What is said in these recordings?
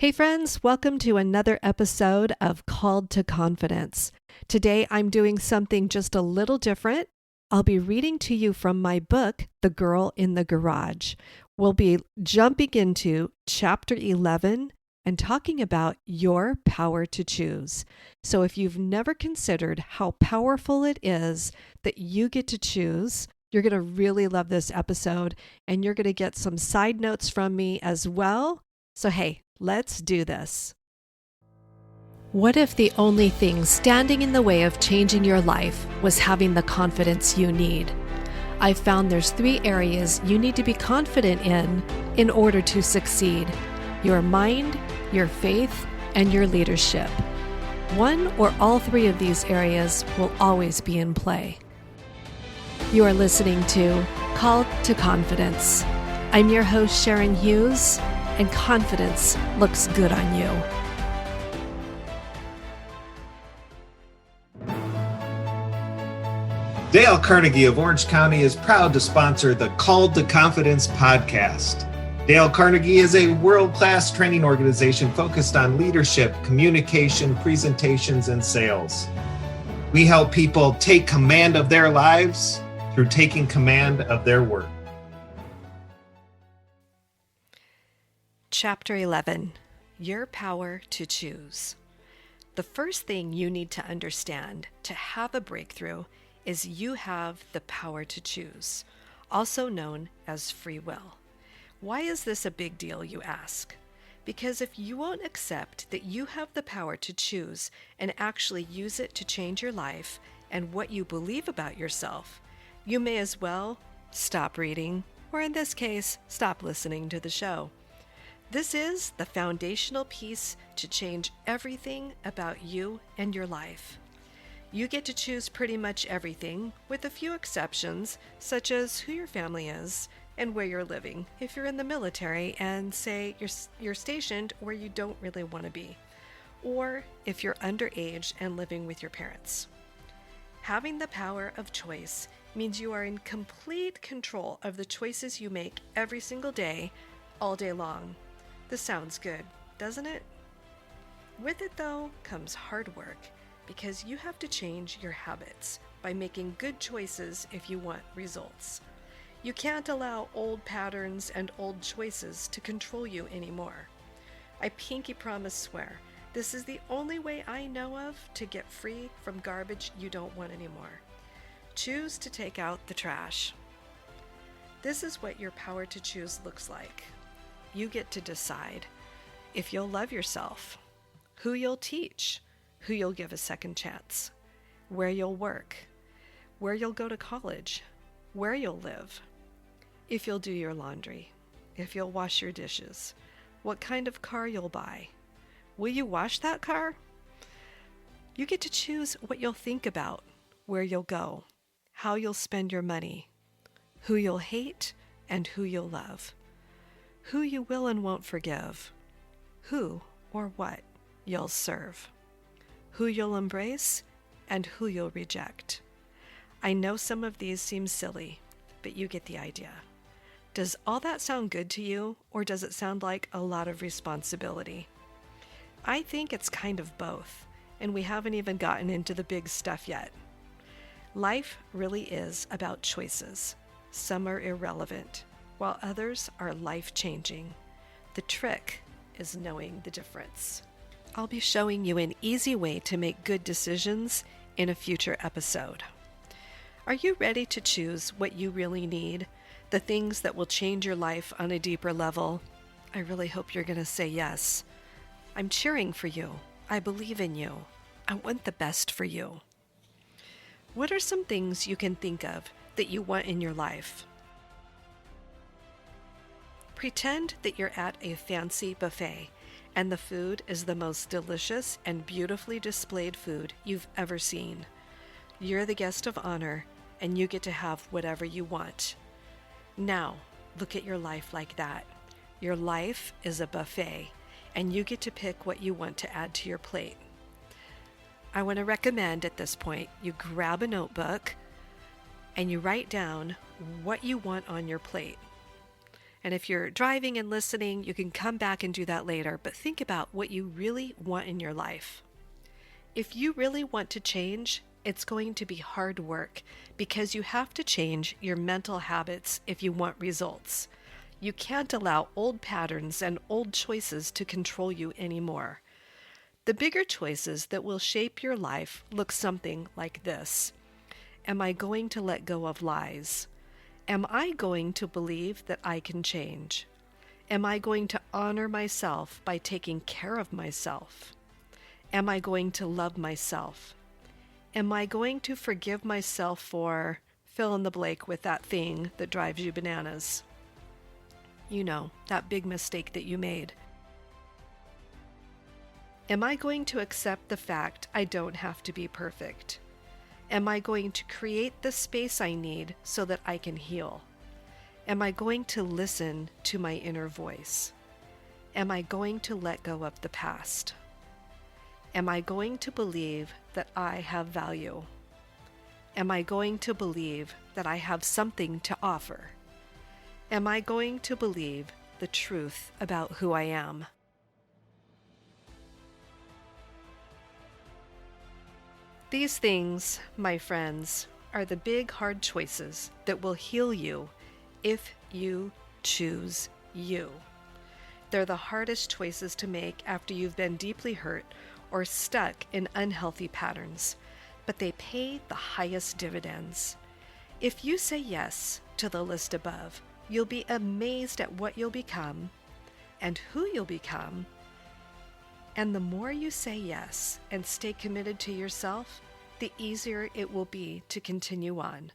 Hey friends, welcome to another episode of Called to Confidence. Today I'm doing something just a little different. I'll be reading to you from my book, The Girl in the Garage. We'll be jumping into chapter 11 and talking about your power to choose. So if you've never considered how powerful it is that you get to choose, you're going to really love this episode, and you're going to get some side notes from me as well. So hey, let's do this. What if the only thing standing in the way of changing your life was having the confidence you need? I've found there's 3 areas you need to be confident in order to succeed: your mind, your faith, and your leadership. One or all 3 of these areas will always be in play. You are listening to Called to Confidence. I'm your host, Sharon Hughes, and confidence looks good on you. Dale Carnegie of Orange County is proud to sponsor the Called to Confidence podcast. Dale Carnegie is a world-class training organization focused on leadership, communication, presentations, and sales. We help people take command of their lives through taking command of their work. Chapter 11, Your Power to Choose. The first thing you need to understand to have a breakthrough is you have the power to choose, also known as free will. Why is this a big deal, you ask? Because if you won't accept that you have the power to choose and actually use it to change your life and what you believe about yourself, you may as well stop reading, or in this case, stop listening to the show. This is the foundational piece to change everything about you and your life. You get to choose pretty much everything, with a few exceptions, such as who your family is and where you're living, if you're in the military and say you're stationed where you don't really want to be, or if you're underage and living with your parents. Having the power of choice means you are in complete control of the choices you make every single day, all day long. This sounds good, doesn't it? With it, though, comes hard work, because you have to change your habits by making good choices if you want results. You can't allow old patterns and old choices to control you anymore. I pinky promise swear, this is the only way I know of to get free from garbage you don't want anymore. Choose to take out the trash. This is what your power to choose looks like. You get to decide if you'll love yourself, who you'll teach, who you'll give a second chance, where you'll work, where you'll go to college, where you'll live, if you'll do your laundry, if you'll wash your dishes, what kind of car you'll buy. Will you wash that car? You get to choose what you'll think about, where you'll go, how you'll spend your money, who you'll hate and who you'll love, who you will and won't forgive, who or what you'll serve, who you'll embrace, and who you'll reject. I know some of these seem silly, but you get the idea. Does all that sound good to you, or does it sound like a lot of responsibility? I think it's kind of both, and we haven't even gotten into the big stuff yet. Life really is about choices. Some are irrelevant, while others are life-changing. The trick is knowing the difference. I'll be showing you an easy way to make good decisions in a future episode. Are you ready to choose what you really need, the things that will change your life on a deeper level? I really hope you're going to say yes. I'm cheering for you. I believe in you. I want the best for you. What are some things you can think of that you want in your life? Pretend that you're at a fancy buffet and the food is the most delicious and beautifully displayed food you've ever seen. You're the guest of honor and you get to have whatever you want. Now, look at your life like that. Your life is a buffet and you get to pick what you want to add to your plate. I want to recommend at this point you grab a notebook and you write down what you want on your plate. And if you're driving and listening, you can come back and do that later, but think about what you really want in your life. If you really want to change, it's going to be hard work because you have to change your mental habits if you want results. You can't allow old patterns and old choices to control you anymore. The bigger choices that will shape your life look something like this. Am I going to let go of lies? Am I going to believe that I can change? Am I going to honor myself by taking care of myself? Am I going to love myself? Am I going to forgive myself for fill in the blank with that thing that drives you bananas? You know, that big mistake that you made. Am I going to accept the fact I don't have to be perfect? Am I going to create the space I need so that I can heal? Am I going to listen to my inner voice? Am I going to let go of the past? Am I going to believe that I have value? Am I going to believe that I have something to offer? Am I going to believe the truth about who I am? These things, my friends, are the big hard choices that will heal you if you choose you. They're the hardest choices to make after you've been deeply hurt or stuck in unhealthy patterns, but they pay the highest dividends. If you say yes to the list above, you'll be amazed at what you'll become and who you'll become. And the more you say yes and stay committed to yourself, the easier it will be to continue on.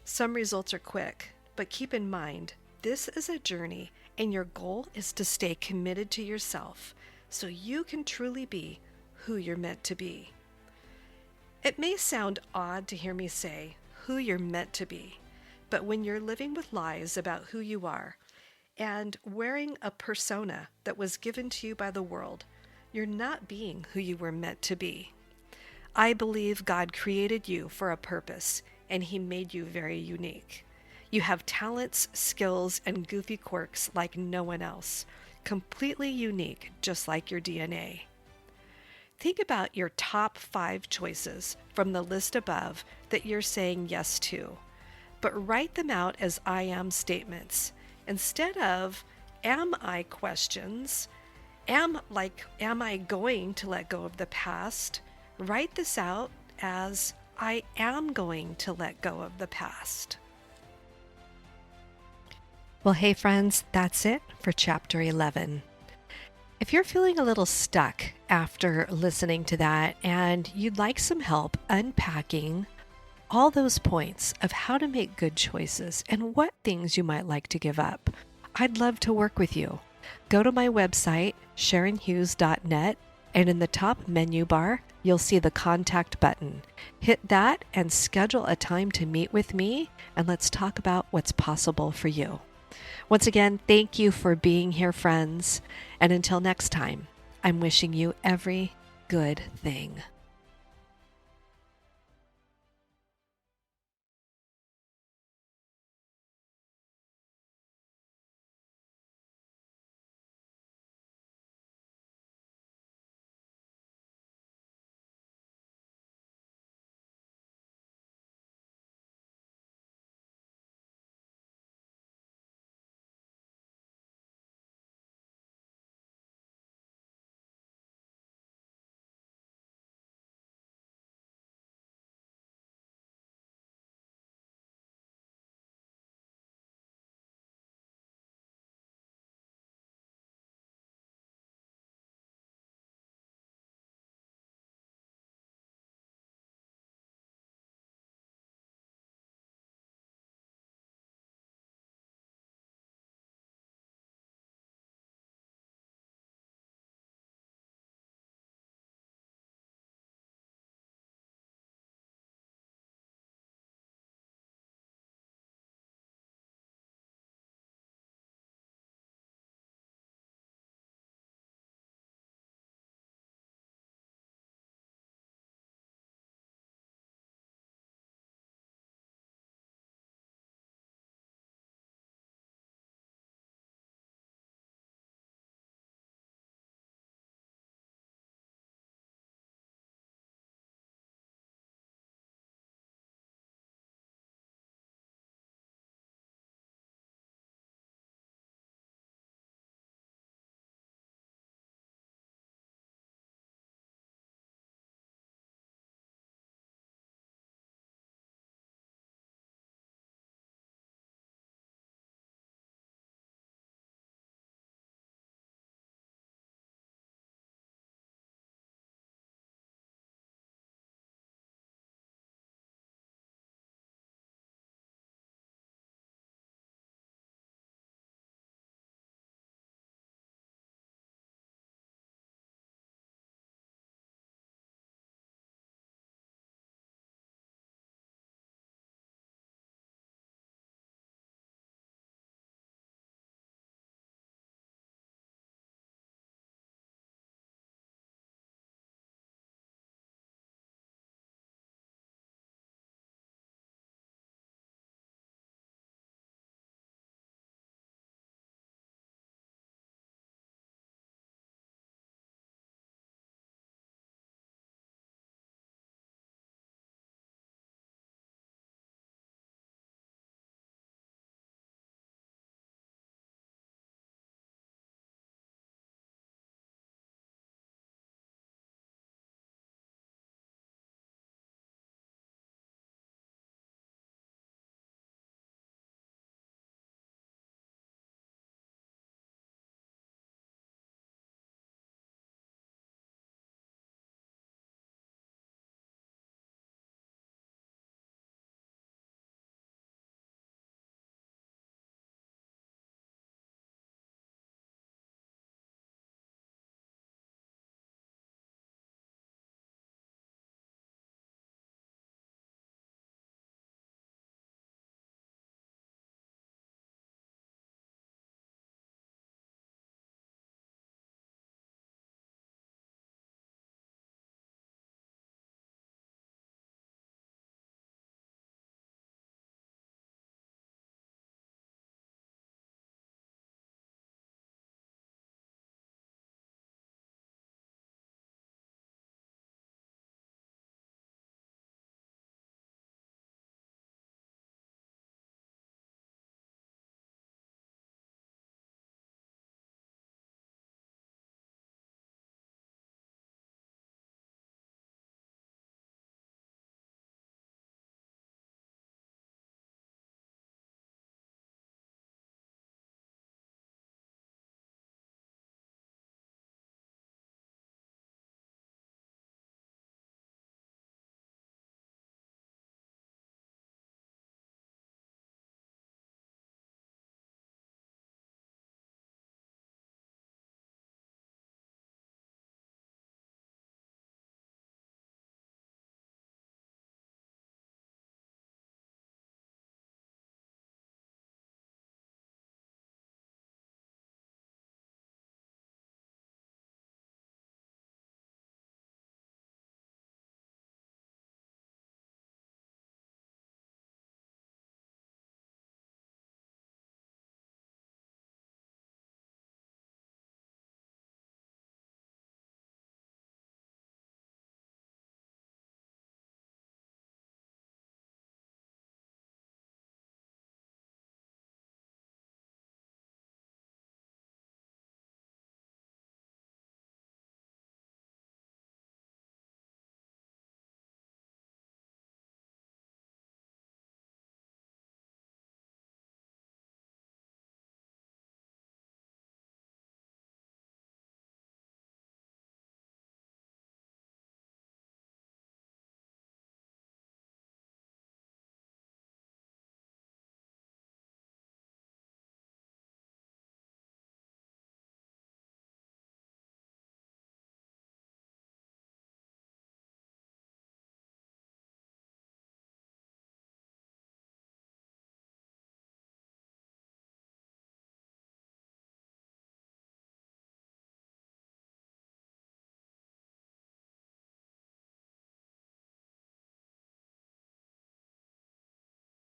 Some results are quick, but keep in mind, this is a journey and your goal is to stay committed to yourself so you can truly be who you're meant to be. It may sound odd to hear me say who you're meant to be, but when you're living with lies about who you are and wearing a persona that was given to you by the world, you're not being who you were meant to be. I believe God created you for a purpose, and He made you very unique. You have talents, skills, and goofy quirks like no one else, completely unique, just like your DNA. Think about your top 5 choices from the list above that you're saying yes to, but write them out as I am statements instead of am I questions. Am I going to let go of the past? Write this out as I am going to let go of the past. Well, hey friends, that's it for chapter 11. If you're feeling a little stuck after listening to that and you'd like some help unpacking all those points of how to make good choices and what things you might like to give up, I'd love to work with you. Go to my website, SharonHughes.net, and in the top menu bar, you'll see the contact button. Hit that and schedule a time to meet with me, and let's talk about what's possible for you. Once again, thank you for being here, friends. And until next time, I'm wishing you every good thing.